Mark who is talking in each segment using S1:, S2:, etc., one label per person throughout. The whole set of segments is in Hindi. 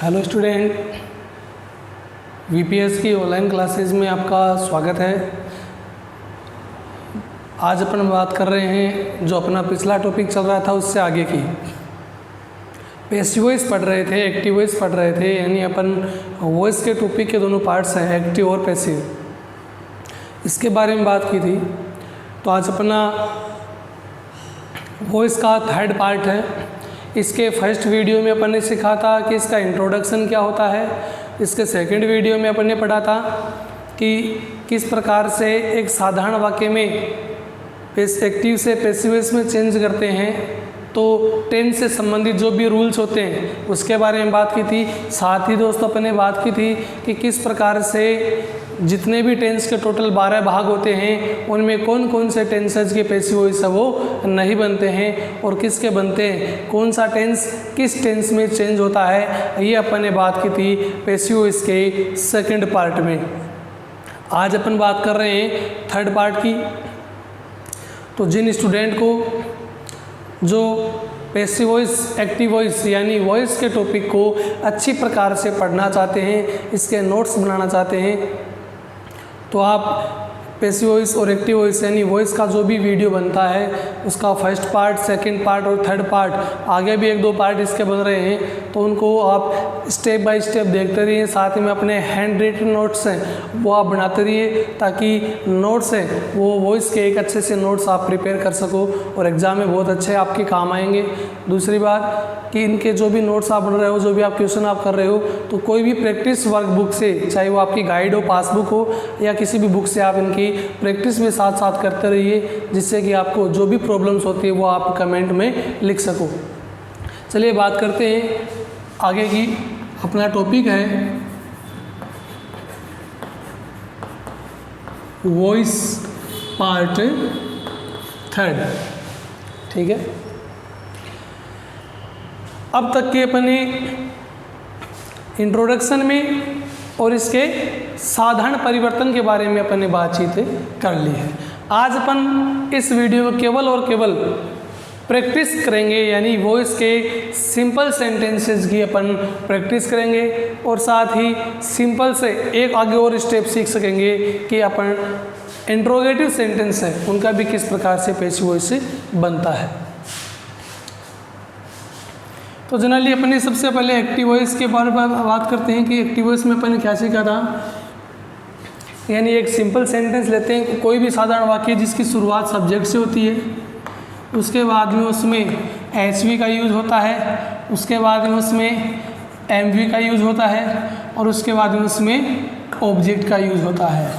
S1: हेलो स्टूडेंट, वीपीएस की ऑनलाइन क्लासेस में आपका स्वागत है। आज अपन बात कर रहे हैं जो अपना पिछला टॉपिक चल रहा था उससे आगे की। पैसिव वॉइस पढ़ रहे थे, एक्टिव वॉइस पढ़ रहे थे, यानी अपन वॉइस के टॉपिक के दोनों पार्ट्स हैं, एक्टिव और पैसिव, इसके बारे में बात की थी। तो आज अपना वॉइस का थर्ड पार्ट है। इसके फर्स्ट वीडियो में अपन ने सीखा था कि इसका इंट्रोडक्शन क्या होता है। इसके सेकंड वीडियो में अपन ने पढ़ा था कि किस प्रकार से एक साधारण वाक्य में एक्टिव से पैसिव वॉइस में चेंज करते हैं। तो टेंस से संबंधित जो भी रूल्स होते हैं उसके बारे में बात की थी। साथ ही दोस्तों अपन ने बात की थी कि किस प्रकार से जितने भी टेंस के टोटल 12 भाग होते हैं उनमें कौन कौन से टेंसेज के पैसिव वॉइस है वो नहीं बनते हैं और किसके बनते हैं, कौन सा टेंस किस टेंस में चेंज होता है, ये अपन ने बात की थी पैसिव वॉइस के सेकंड पार्ट में। आज अपन बात कर रहे हैं थर्ड पार्ट की। तो जिन स्टूडेंट को जो पैसिव वॉइस, एक्टिव वॉइस यानी वॉइस के टॉपिक को अच्छी प्रकार से पढ़ना चाहते हैं, इसके नोट्स बनाना चाहते हैं, तो आप पैसिव वॉइस और एक्टिव वॉइस यानी वॉइस का जो भी वीडियो बनता है उसका फर्स्ट पार्ट, सेकंड पार्ट और थर्ड पार्ट, आगे भी 1-2 पार्ट इसके बन रहे हैं, तो उनको आप स्टेप बाय स्टेप देखते रहिए। साथ में अपने हैंड रिटन नोट्स हैं वो आप बनाते रहिए ताकि नोट्स हैं वो वॉइस के एक अच्छे से नोट्स आप प्रिपेयर कर सको और एग्ज़ाम में बहुत अच्छे आपके काम आएंगे। दूसरी बात कि इनके जो भी नोट्स आप बन रहे हो, जो भी आप क्वेश्चन आप कर रहे हो, तो कोई भी प्रैक्टिस वर्क बुक से, चाहे वो आपकी गाइड हो, पासबुक हो या किसी भी बुक से, आप इनकी प्रैक्टिस में साथ साथ करते रहिए, जिससे कि आपको जो भी प्रॉब्लम्स होती है वो आप कमेंट में लिख सको। चलिए बात करते हैं आगे की। अपना टॉपिक है वॉइस पार्ट थर्ड, ठीक है। अब तक के अपने इंट्रोडक्शन में और इसके साधारण परिवर्तन के बारे में अपन ने बातचीत कर ली है। आज अपन इस वीडियो में केवल और केवल प्रैक्टिस करेंगे, यानी वॉइस के सिंपल सेंटेंसेस की अपन प्रैक्टिस करेंगे और साथ ही सिंपल से एक आगे और स्टेप सीख सकेंगे कि अपन इंट्रोगेटिव सेंटेंस है उनका भी किस प्रकार से पैसिव वॉइस से बनता है। तो जनरली अपने सबसे पहले एक्टिव वॉइस के बारे में बात करते हैं कि एक्टिव वॉइस में अपन ने क्या सीखा था। यानी एक सिंपल सेंटेंस लेते हैं, कोई भी साधारण वाक्य जिसकी शुरुआत सब्जेक्ट से होती है, उसके बाद में उसमें एचवी का यूज़ होता है, उसके बाद में उसमें एमवी का यूज़ होता है और उसके बाद में उसमें ऑब्जेक्ट का यूज़ होता है,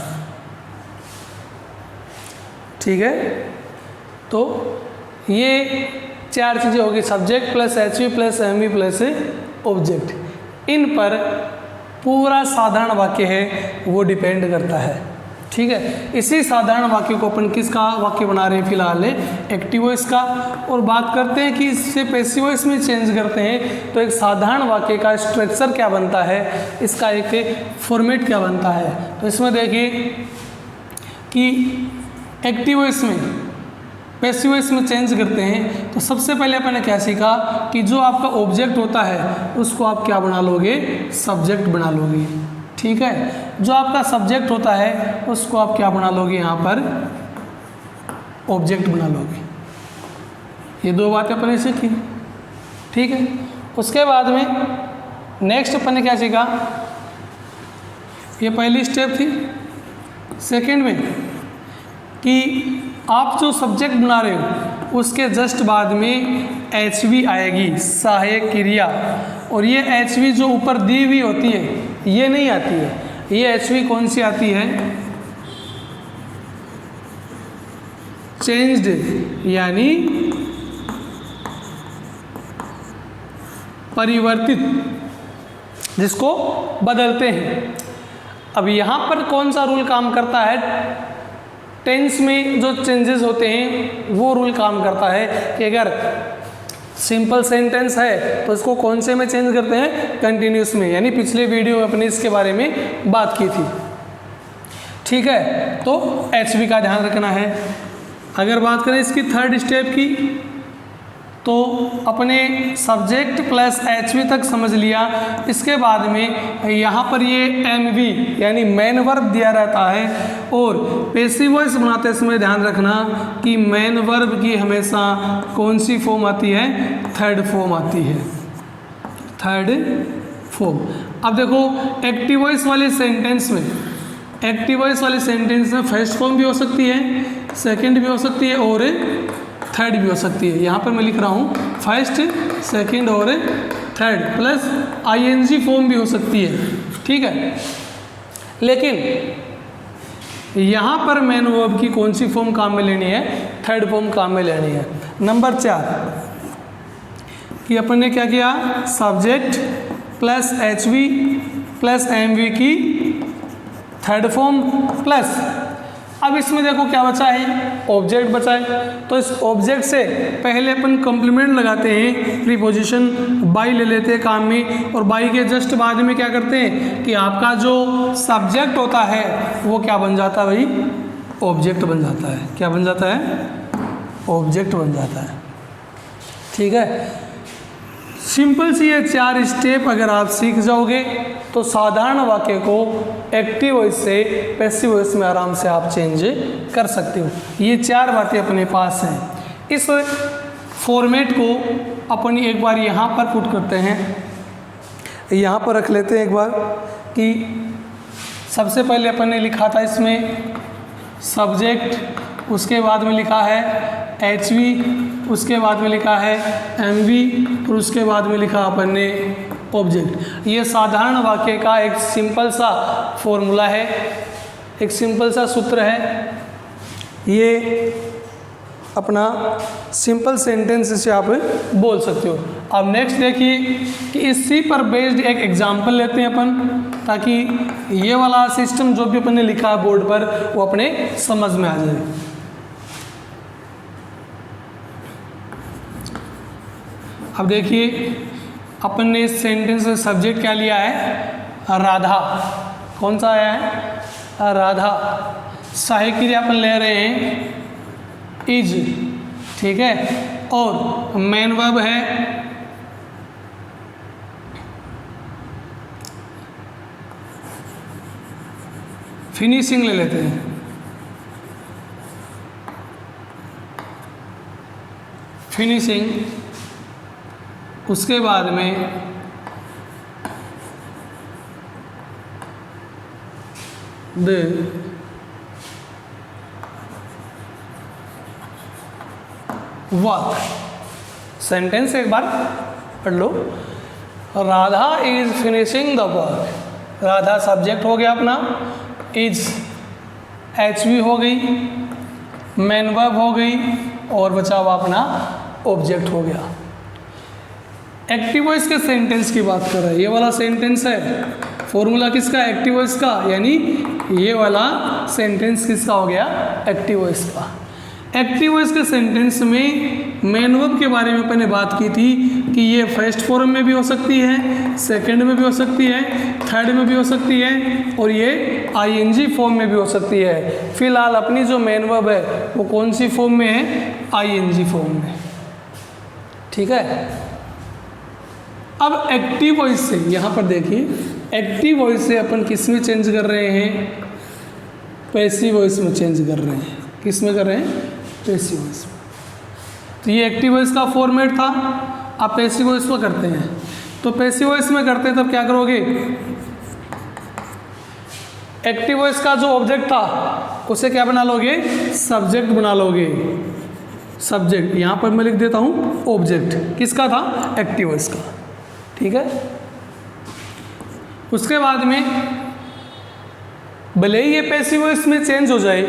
S1: ठीक है। तो ये 4 चीज़ें होगी, subject plus HV plus MV plus object. इन पर पूरा साधारण वाक्य है वो डिपेंड करता है, ठीक है। इसी साधारण वाक्य को अपन किसका वाक्य बना रहे हैं फिलहाल, एक्टिव वॉइस का। और बात करते हैं कि इससे पैसिव वॉइस में चेंज करते हैं तो एक साधारण वाक्य का स्ट्रक्चर क्या बनता है, इसका एक फॉर्मेट क्या बनता है। तो इसमें देखिए कि एक्टिव वॉइस में पैसिव वॉइस में चेंज करते हैं तो सबसे पहले अपन ने क्या सीखा कि जो आपका ऑब्जेक्ट होता है उसको आप क्या बना लोगे, सब्जेक्ट बना लोगे, ठीक है। जो आपका सब्जेक्ट होता है उसको आप क्या बना लोगे, यहाँ पर ऑब्जेक्ट बना लोगे। ये 2 बातें अपन ने सीखी, ठीक है। उसके बाद में नेक्स्ट अपन ने क्या सीखा, ये पहली स्टेप थी। सेकंड में कि आप जो सब्जेक्ट बना रहे हो उसके जस्ट बाद में एचवी आएगी, सहायक क्रिया, और ये एचवी जो ऊपर दी हुई होती है ये नहीं आती है। ये एचवी कौन सी आती है, चेंज्ड, यानी परिवर्तित, जिसको बदलते हैं। अब यहाँ पर कौन सा रूल काम करता है, टेंस में जो चेंजेस होते हैं वो रूल काम करता है कि अगर सिंपल सेंटेंस है तो इसको कौन से में चेंज करते हैं, कंटिन्यूस में, यानी पिछले वीडियो में अपने इसके बारे में बात की थी, ठीक है। तो एचवी का ध्यान रखना है। अगर बात करें इसकी थर्ड स्टेप की तो अपने सब्जेक्ट प्लस एच वी तक समझ लिया। इसके बाद में यहाँ पर ये एम वी यानी मेन वर्ब दिया रहता है, और पैसिव वॉइस बनाते समय ध्यान रखना कि मेन वर्ब की हमेशा कौन सी फॉर्म आती है, थर्ड फॉर्म आती है, थर्ड फॉर्म। अब देखो एक्टिव वॉइस वाले सेंटेंस में, एक्टिव वॉइस वाले सेंटेंस में फर्स्ट फॉर्म भी हो सकती है, सेकंड भी हो सकती है और थर्ड भी हो सकती है। यहाँ पर मैं लिख रहा हूँ फर्स्ट, सेकंड और थर्ड, प्लस आईएनजी फॉर्म भी हो सकती है, ठीक है। लेकिन यहाँ पर मेन वर्ब की कौन सी फॉर्म काम में लेनी है, थर्ड फॉर्म काम में लेनी है। नंबर 4 कि अपन ने क्या किया, subject plus H V plus M V की थर्ड फॉर्म प्लस, अब इसमें देखो क्या बचा है, ऑब्जेक्ट बचा है। तो इस ऑब्जेक्ट से पहले अपन कॉम्प्लीमेंट लगाते हैं, प्रीपोजिशन बाई ले लेते हैं काम में, और बाई के जस्ट बाद में क्या करते हैं कि आपका जो सब्जेक्ट होता है वो क्या बन जाता है भाई, ऑब्जेक्ट बन जाता है। क्या बन जाता है, ऑब्जेक्ट बन जाता है, ठीक है। सिंपल सी ये 4 स्टेप अगर आप सीख जाओगे तो साधारण वाक्य को एक्टिव वॉइस से पैसिव वॉइस में आराम से आप चेंज कर सकते हो। ये 4 बातें अपने पास हैं। इस फॉर्मेट को अपन एक बार यहाँ पर पुट करते हैं, यहाँ पर रख लेते हैं एक बार कि सबसे पहले अपन ने लिखा था इसमें सब्जेक्ट, उसके बाद में लिखा है एच वी, उसके बाद में लिखा है एम वी, और उसके बाद में लिखा अपन ने ऑब्जेक्ट। ये साधारण वाक्य का एक सिंपल सा फॉर्मूला है, एक सिंपल सा सूत्र है। ये अपना सिंपल सेंटेंस से आप बोल सकते हो। अब नेक्स्ट देखिए कि इसी पर बेस्ड एक एग्जांपल लेते हैं अपन, ताकि ये वाला सिस्टम जो भी अपन ने लिखा है बोर्ड पर वो अपने समझ में आ जाए। अब देखिए अपन ने इस सेंटेंस में सब्जेक्ट क्या लिया है, राधा। कौन सा आया है, राधा। सहायक क्रिया अपन ले रहे हैं इज, ठीक है, और मेन वर्ब है फिनिशिंग ले लेते हैं, फिनिशिंग। उसके बाद में द वर्क। सेंटेंस एक बार पढ़ लो, Radha is finishing the work. Radha subject हो गया अपना, इज एच वी हो गई, मेन वर्ब हो गई, और बचा हुआ अपना ऑब्जेक्ट हो गया। एक्टिव वॉइस के सेंटेंस की बात कर रहा है, ये वाला सेंटेंस है। फॉर्मूला किसका, एक्टिव वॉइस का, यानी ये वाला सेंटेंस किसका हो गया, एक्टिव वॉइस का। एक्टिव वॉइस के सेंटेंस में मेन वर्ब के बारे में अपन ने बात की थी कि ये फर्स्ट फॉर्म में भी हो सकती है, सेकंड में भी हो सकती है, थर्ड में भी हो सकती है, और ये आईएनजी फॉर्म में भी हो सकती है। फिलहाल अपनी जो मेन वर्ब है वो कौन सी फॉर्म में है, आईएनजी फॉर्म में, ठीक है। अब एक्टिव वॉइस से यहाँ पर देखिए, एक्टिव वॉइस से अपन किस में चेंज कर रहे हैं, पैसिव वॉइस में चेंज कर रहे हैं। किस में कर रहे हैं, पैसिव वॉइस में। तो ये एक्टिव वॉइस का फॉर्मेट था। आप पैसिव वॉइस में करते हैं, तो पैसिव वॉइस में करते हैं तब क्या करोगे, एक्टिव वॉइस का जो ऑब्जेक्ट था उसे क्या बना लोगे, सब्जेक्ट बना लोगे। सब्जेक्ट यहाँ पर मैं लिख देता हूँ ऑब्जेक्ट, किसका था, एक्टिव वॉइस का, ठीक है। उसके बाद में भले ही ये पैसिव वॉइस में चेंज हो जाए,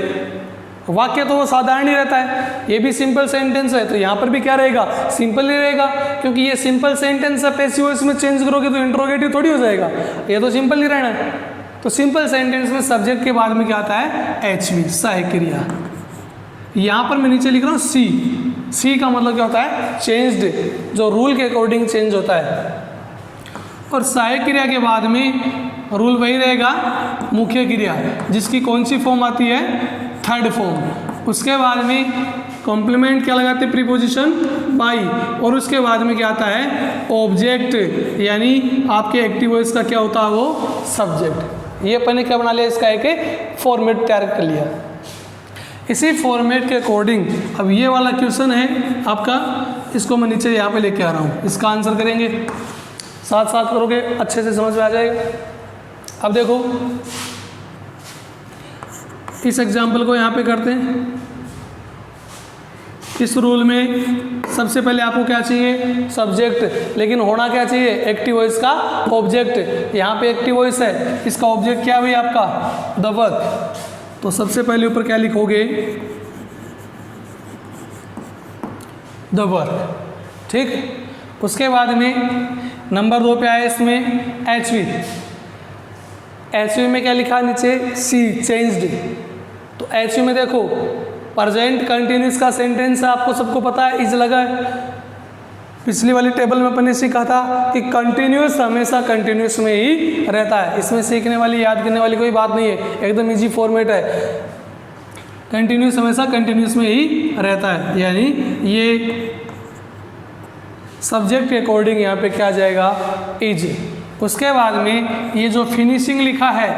S1: वाक्य तो वो साधारण ही रहता है, ये भी सिंपल सेंटेंस है, तो यहाँ पर भी क्या रहेगा, सिंपल ही रहेगा, क्योंकि ये सिंपल सेंटेंस है। पैसिव वॉइस में चेंज करोगे तो इंट्रोगेटिव थोड़ी हो जाएगा, ये तो सिंपल ही रहना है। तो सिंपल सेंटेंस में सब्जेक्ट के बाद में क्या आता है, एच वी, सहायक क्रिया। यहाँ पर मैं नीचे लिख रहा हूँ सी। सी का मतलब क्या होता है, चेंज्ड, जो रूल के अकॉर्डिंग चेंज होता है। और सहायक क्रिया के बाद में रूल वही रहेगा, मुख्य क्रिया, जिसकी कौन सी फॉर्म आती है, थर्ड फॉर्म। उसके बाद में कॉम्प्लीमेंट क्या लगाते हैं, प्रीपोजिशन बाई, और उसके बाद में क्या आता है, ऑब्जेक्ट, यानी आपके एक्टिव वॉइस का क्या होता है, वो सब्जेक्ट। ये अपन ने क्या बना लिया, इसका एक फॉर्मेट तैयार कर लिया। इसी फॉर्मेट के अकॉर्डिंग अब ये वाला क्वेश्चन है आपका, इसको मैं नीचे यहाँ पे लेके आ रहा हूँ, इसका आंसर करेंगे, साथ साथ करोगे अच्छे से समझ में आ जाएगा। अब देखो इस एग्जाम्पल को यहाँ पे करते हैं। इस रूल में सबसे पहले आपको क्या चाहिए, सब्जेक्ट, लेकिन होना क्या चाहिए, एक्टिव वॉइस का ऑब्जेक्ट। यहाँ पे एक्टिव वॉइस है, इसका ऑब्जेक्ट क्या है आपका, द वर्क। तो सबसे पहले ऊपर क्या लिखोगे, द वर्क, ठीक। उसके बाद में नंबर 2 पे आया इसमें एचवी में क्या लिखा नीचे, सी चेंज्ड। तो एचवी में देखो प्रेजेंट कंटिन्यूस का सेंटेंस है, आपको सबको पता है, इज लगा है। पिछली वाली टेबल में अपन ने सीखा था कि कंटिन्यूस हमेशा कंटिन्यूस में ही रहता है, इसमें सीखने वाली याद करने वाली कोई बात नहीं है, एकदम इजी फॉर्मेट है। कंटिन्यूस हमेशा कंटिन्यूस में ही रहता है, यानी ये सब्जेक्ट के अकॉर्डिंग यहाँ पे क्या आ जाएगा, इज। उसके बाद में ये जो फिनिशिंग लिखा है,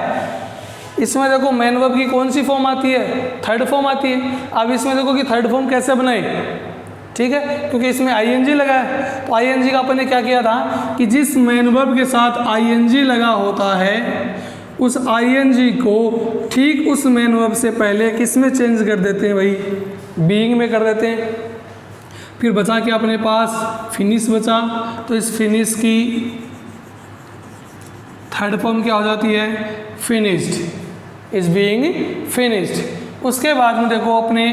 S1: इसमें देखो मेन वर्ब की कौन सी फॉर्म आती है, थर्ड फॉर्म आती है। अब इसमें देखो कि थर्ड फॉर्म कैसे बनाए, ठीक है, क्योंकि इसमें आईएनजी लगा है। तो आईएनजी का अपन ने क्या किया था कि जिस मेन वर्ब के साथ आईएनजी लगा होता है, उस आईएनजी को ठीक उस मेन वर्ब से पहले किस में चेंज कर देते हैं भाई, बीइंग में कर देते हैं। फिर बचा के अपने पास फिनिश बचा, तो इस फिनिश की थर्ड फॉर्म क्या हो जाती है, फिनिश्ड, इज बीइंग फिनिश्ड। उसके बाद में देखो अपने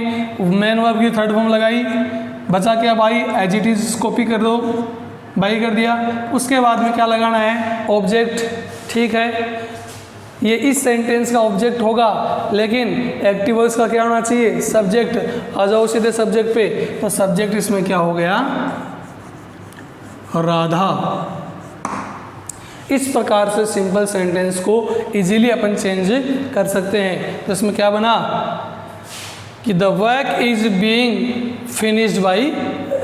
S1: मेन वर्ब की थर्ड फॉर्म लगाई, बचा के अब I as it is, copy कर दो, बाई कर दिया। उसके बाद में क्या लगाना है, ऑब्जेक्ट, ठीक है, ये इस सेंटेंस का ऑब्जेक्ट होगा, लेकिन एक्टिव वॉइस का क्या होना चाहिए, सब्जेक्ट। आ जाओ सीधे सब्जेक्ट पे, तो सब्जेक्ट इसमें क्या हो गया, राधा। इस प्रकार से सिंपल सेंटेंस को इजीली अपन चेंज कर सकते हैं। तो इसमें क्या बना कि the work is being finished by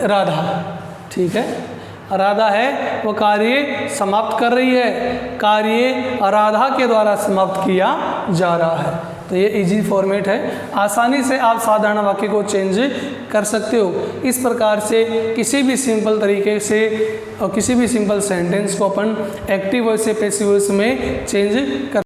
S1: Radha, ठीक है, राधा है वो कार्य समाप्त कर रही है, कार्य राधा के द्वारा समाप्त किया जा रहा है। तो ये इजी फॉर्मेट है, आसानी से आप साधारण वाक्य को चेंज कर सकते हो। इस प्रकार से किसी भी सिंपल तरीके से और किसी भी सिंपल सेंटेंस को अपन एक्टिव वॉइस से पैसिव वॉइस में चेंज कर